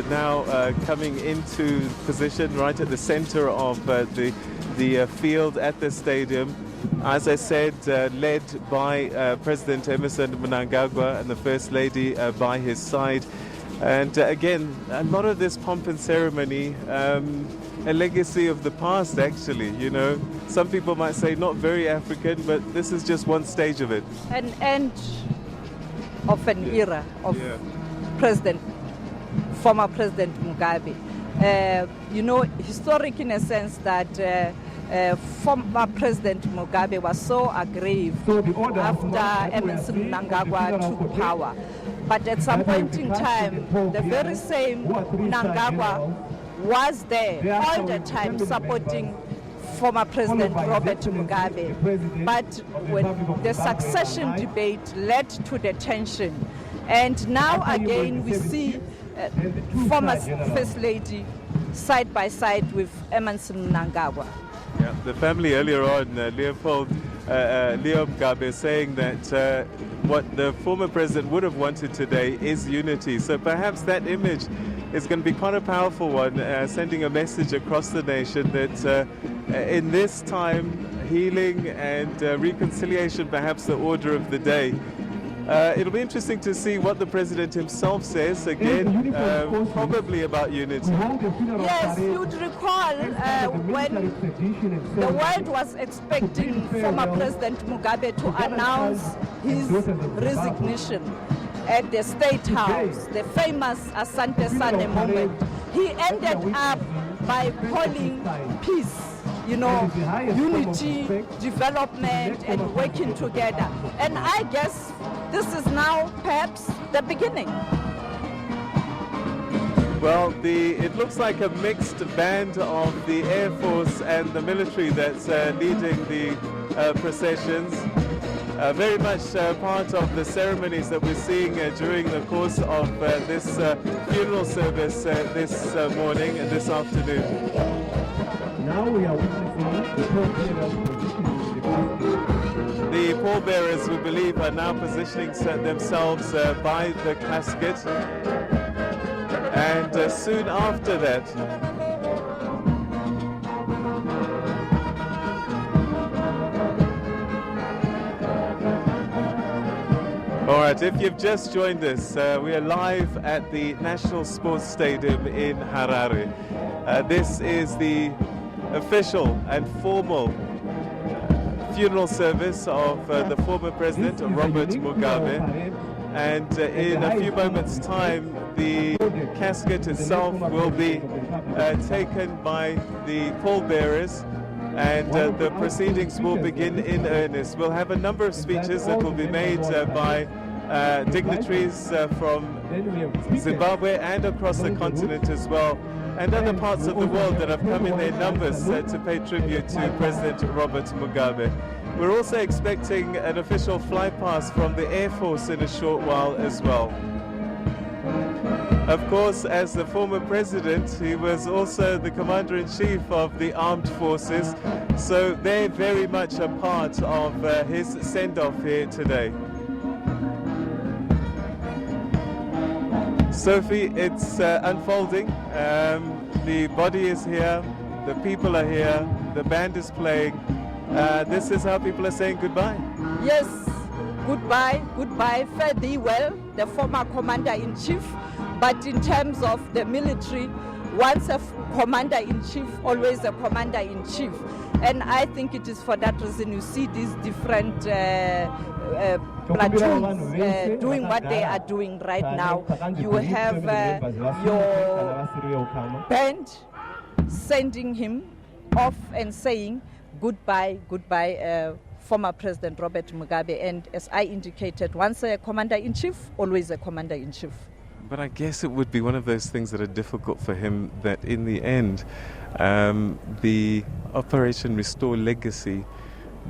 Now coming into position right at the center of the field at the stadium. As I said, led by President Emmerson Mnangagwa and the First Lady by his side. And again, a lot of this pomp and ceremony, a legacy of the past actually, you know. Some people might say not very African, but this is just one stage of it. An end of an era of former President Mugabe. You know, historic in a sense that former President Mugabe was so aggrieved after Emmerson Mnangagwa took power. But at some point in time, the very same Mnangagwa was there all the time supporting former President Robert Mugabe. But when the succession debate led to the tension, and now again we see former First Lady side by side with Emmerson Mnangagwa. Yeah, the family earlier on, Leo Mugabe, saying that what the former president would have wanted today is unity. So perhaps that image is going to be quite a powerful one, sending a message across the nation that in this time, healing and reconciliation, perhaps the order of the day. It'll be interesting to see what the president himself says, again, probably about unity. Yes, you'd recall when the world was expecting former President Mugabe to announce his resignation at the State House, the famous Asante Sane moment. He ended up by calling peace, you know, unity, development, and working together. And I guess this is now perhaps the beginning. Well, it looks like a mixed band of the Air Force and the military that's leading the processions. Very much part of the ceremonies that we're seeing during the course of this funeral service this morning and this afternoon. Now we are witnessing the pallbearers, we believe, are now positioning themselves by the casket, and soon after that, all right, if you've just joined us, we are live at the National Sports Stadium in Harare. This is the official and formal funeral service of the former president, Robert Mugabe. And in a few moments' time, the casket itself will be taken by the pallbearers, and the proceedings will begin in earnest. We'll have a number of speeches that will be made by dignitaries from Zimbabwe and across the continent as well, and other parts of the world that have come in their numbers to pay tribute to President Robert Mugabe. We're also expecting an official flypast from the Air Force in a short while as well. Of course, as the former president, he was also the commander-in-chief of the armed forces, so they're very much a part of his send-off here today. Sophie, it's unfolding. The body is here, the people are here, the band is playing. This is how people are saying goodbye. Yes, goodbye, goodbye, fare thee well, the former commander-in-chief. But in terms of the military, once a commander-in-chief, always a commander-in-chief. And I think it is for that reason you see these different platoons doing what they are doing right now. You have your band sending him off and saying goodbye, goodbye, former President Robert Mugabe. And as I indicated, once a commander-in-chief, always a commander-in-chief. But I guess it would be one of those things that are difficult for him, that in the end, the Operation Restore Legacy,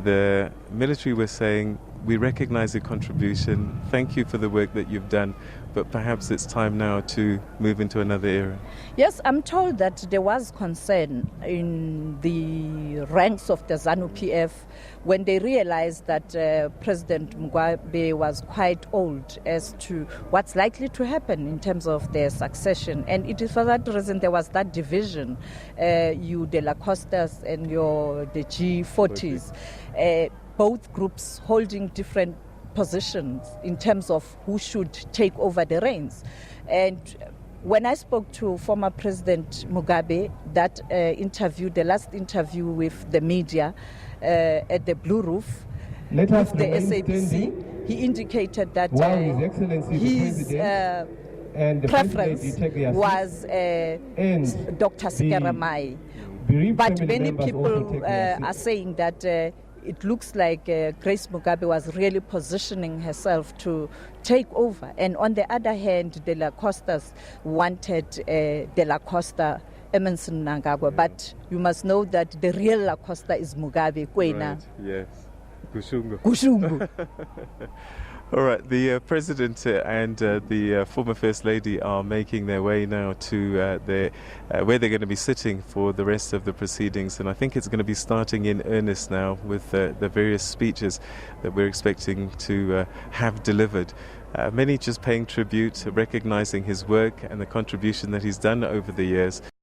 the military were saying, we recognize your contribution, thank you for the work that you've done, but but perhaps it's time now to move into another era? Yes, I'm told that there was concern in the ranks of the ZANU-PF when they realized that President Mugabe was quite old as to what's likely to happen in terms of their succession. And it is for that reason there was that division, you De La Costas and the G40s, both groups holding different positions in terms of who should take over the reins. And when I spoke to former President Mugabe, that interview, the last interview with the media at the Blue Roof, with the SABC, he indicated that his preference was Dr. Sikaramai. But many people are saying that it looks like Grace Mugabe was really positioning herself to take over. And on the other hand, De La Costas wanted De La Costa, Emerson Mnangagwa. But you must know that the real La Costa is Mugabe, Kwena. Right, yes. Kushungu. Kushungu. All right, the President and the former First Lady are making their way now to where they're going to be sitting for the rest of the proceedings, and I think it's going to be starting in earnest now with the various speeches that we're expecting to have delivered. Many just paying tribute, recognizing his work and the contribution that he's done over the years.